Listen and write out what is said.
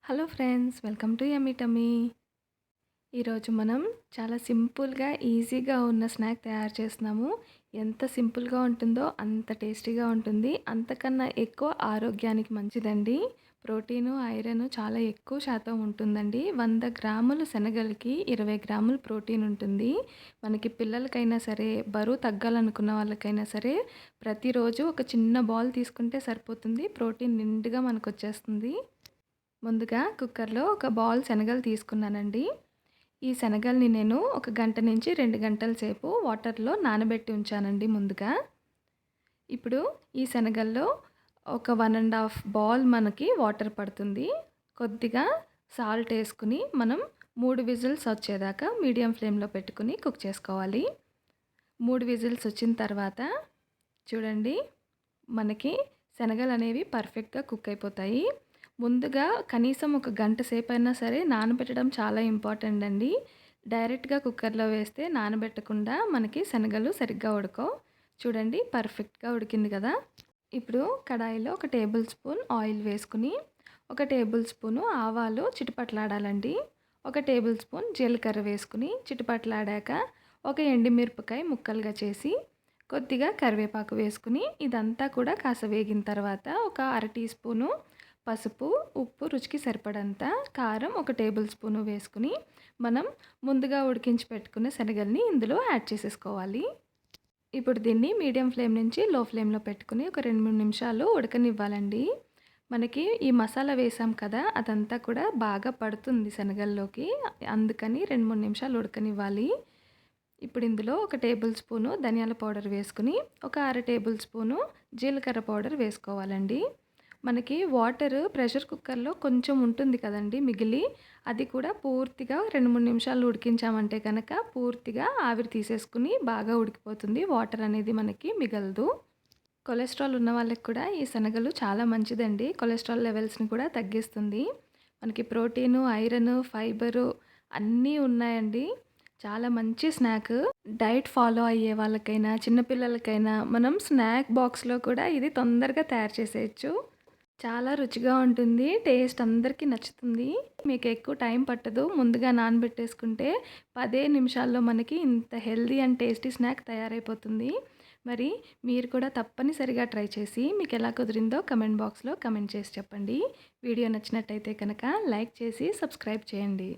Hello friends, welcome to yummy tummy. ఈరోజు మనం చాలా సింపుల్గా ఈజీగా ఉన్న స్నాక్ తయారు చేస్తున్నాము. ఎంత సింపుల్గా ఉంటుందో అంత టేస్టీగా ఉంటుంది. అంతకన్నా ఎక్కువ ఆరోగ్యానికి మంచిదండి. ప్రోటీను, ఐరన్ చాలా ఎక్కువ శాతం ఉంటుందండి. 100 గ్రాములు శనగలకి 20 గ్రాములు ప్రోటీన్ ఉంటుంది. మనకి పిల్లలకైనా సరే, బరువు తగ్గాలనుకున్న వాళ్ళకైనా సరే ప్రతిరోజు ఒక చిన్న బౌల్ తీసుకుంటే సరిపోతుంది. ప్రోటీన్ నిండుగా మనకు వచ్చేస్తుంది. ముందుగా కుక్కర్లో ఒక బౌల్ శనగలు తీసుకున్నానండి. ఈ శనగల్ని నేను ఒక గంట నుంచి 2 గంటల సేపు వాటర్లో నానబెట్టి ఉంచానండి ముందుగా. ఇప్పుడు ఈ శనగల్లో ఒక 1½ బౌల్ మనకి వాటర్ పడుతుంది. కొద్దిగా సాల్ట్ వేసుకుని మనం 3 విజిల్స్ వచ్చేదాకా మీడియం ఫ్లేమ్లో పెట్టుకుని కుక్ చేసుకోవాలి. 3 విజిల్స్ వచ్చిన తర్వాత చూడండి, మనకి శనగలు అనేవి పర్ఫెక్ట్గా కుక్ అయిపోతాయి. ముందుగా కనీసం ఒక గంట సేపైనా సరే నానబెట్టడం చాలా ఇంపార్టెంట్ అండి. డైరెక్ట్గా కుక్కర్లో వేస్తే నానబెట్టకుండా మనకి శనగలు సరిగ్గా ఉడకవు. చూడండి, పర్ఫెక్ట్గా ఉడికింది కదా. ఇప్పుడు కడాయిలో ఒక టేబుల్ స్పూన్ ఆయిల్ వేసుకుని, ఒక టేబుల్ స్పూను ఆవాలు చిటపట్లాడాలండి. ఒక టేబుల్ స్పూన్ జీలకర్ర వేసుకుని చిటపట్లాడాక ఒక ఎండుమిరపకాయ ముక్కలుగా చేసి, కొద్దిగా కరివేపాకు వేసుకుని ఇదంతా కూడా కాస్త వేగిన తర్వాత ఒక అర టీ స్పూను పసుపు, ఉప్పు, రుచికి సరిపడంత కారం ఒక టేబుల్ స్పూను వేసుకుని మనం ముందుగా ఉడికించి పెట్టుకున్న శనగల్ని ఇందులో యాడ్ చేసేసుకోవాలి. ఇప్పుడు దీన్ని మీడియం ఫ్లేమ్ నుంచి లో ఫ్లేమ్లో పెట్టుకుని ఒక 2-3 నిమిషాలు ఉడకనివ్వాలండి. మనకి ఈ మసాలా వేసాం కదా, అదంతా కూడా బాగా పడుతుంది శనగల్లోకి. అందుకని 2-3 నిమిషాలు ఉడకనివ్వాలి. ఇప్పుడు ఇందులో ఒక టేబుల్ స్పూను ధనియాల పౌడర్ వేసుకుని, ఒక అర టేబుల్ స్పూను జీలకర్ర పౌడర్ వేసుకోవాలండి. మనకి వాటర్ ప్రెషర్ కుక్కర్లో కొంచెం ఉంటుంది కదండి మిగిలి, అది కూడా పూర్తిగా 2-3 నిమిషాలు ఉడికించామంటే కనుక పూర్తిగా ఆవిరి తీసేసుకుని బాగా ఉడికిపోతుంది. వాటర్ అనేది మనకి మిగలదు. కొలెస్ట్రాల్ ఉన్న వాళ్ళకి కూడా ఈ శనగలు చాలా మంచిదండి. కొలెస్ట్రాల్ లెవెల్స్ని కూడా తగ్గిస్తుంది. మనకి ప్రోటీను, ఐరన్, ఫైబరు అన్నీ ఉన్నాయండి. చాలా మంచి స్నాక్. డైట్ ఫాలో అయ్యే వాళ్ళకైనా, చిన్నపిల్లలకైనా మనం స్నాక్ బాక్స్లో కూడా ఇది తొందరగా తయారు చేసేయచ్చు. చాలా రుచిగా ఉంటుంది. టేస్ట్ అందరికీ నచ్చుతుంది. మీకు ఎక్కువ టైం పట్టదు. ముందుగా నానబెట్టేసుకుంటే 10 నిమిషాల్లో మనకి ఇంత హెల్తీ అండ్ టేస్టీ స్నాక్ తయారైపోతుంది. మరి మీరు కూడా తప్పనిసరిగా ట్రై చేసి మీకు ఎలా కుదిరిందో కమెంట్ బాక్స్లో కమెంట్ చేసి చెప్పండి. వీడియో నచ్చినట్టయితే కనుక లైక్ చేసి సబ్స్క్రైబ్ చేయండి.